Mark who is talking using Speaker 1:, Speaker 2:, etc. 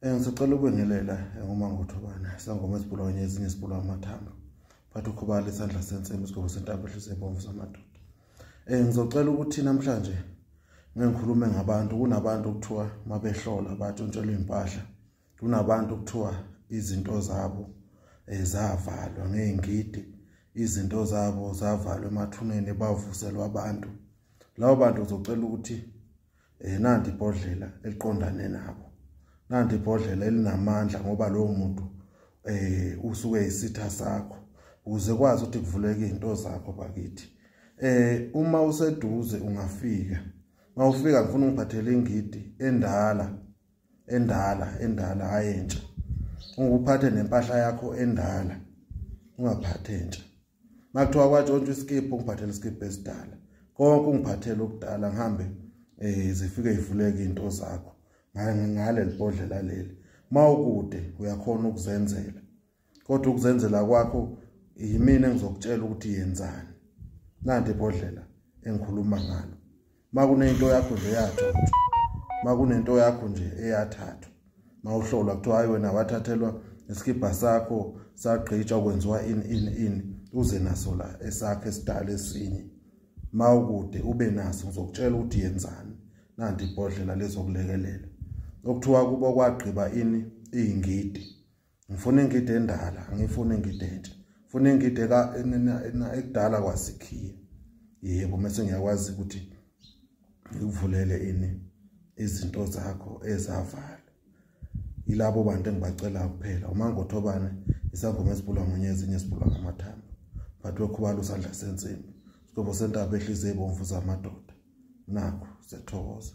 Speaker 1: Ngisacela ukubingelela ngoMangothobane ISANGOMAsomoya ezinye isibulwa amathambo. Phatha ukhubala isandla sensimbi isigaba sentambo ehlise ibomvu zamadoda. Ngizocela ukuthi namhlanje ngikhulume ngabantu. Kunabantu okuthiwa mabehlola batshontshelwe impahla. Kunabantu okuthiwa izinto zabo zavalwa ngeingidi. Izinto zabo zavalwa emathuneni bavuselwa abantu. Labo bantu uzocela ukuthi nanti ibhodlela eliqondane nabo. Nanti ibhodlela elinamandla ngoba lo muntu usuke isitha sakho ukuze kwazi ukuthi kuvuleke izinto zakho bakithi. Uma useduze ungafika. Mawufika ngifuna ungiphathele ingidi endala ayentsha. Unguphathe nempahla yakho endala. Ungaphathe entsha. Makuthiwa kwatshontsha iskipho ungiphathele iskipho esidala. Konke ungiphathele okudala ngihambe zifike ivuleke izinto zakho. Ngale libhodlela leli mawukude uyakhona ukuzenzela kodwa ukuzenzela kwakho yimina engizokutshela ukuthi yenzani. Nanti ibhodlela engikhuluma ngalo. Makunento yakho nje yathathwa, makunento yakho nje eyathathwa, mawuhlolwa kuthiwa hayi wena wathathelwa iskipha sakho sagqitshwa kwenziwa ini uze naso la esakhe esidala esinye. Mawukude ube naso ngizokutshela ukuthi yenzani. Nanti ibhodlela lezokulekelela okuthiwa kubo kwagqiba ingidi. Ngifuna ingidi endala, angifuni ingidi entsha. Ngifuna ingidi ekudala kwasikhiya. Yebo mase ngiyakwazi ukuthi ngikuvulele izinto zakho ezavala. Yilabo bantu engibacela kuphela. uMangothobane ISANGOMAsomoya ezinye isibulwa ngamathambo. Phathwe ukhubala usandla sensimbi isigaba sentambo ehlise ibomvu zamadoda. Nakho siyathokoza.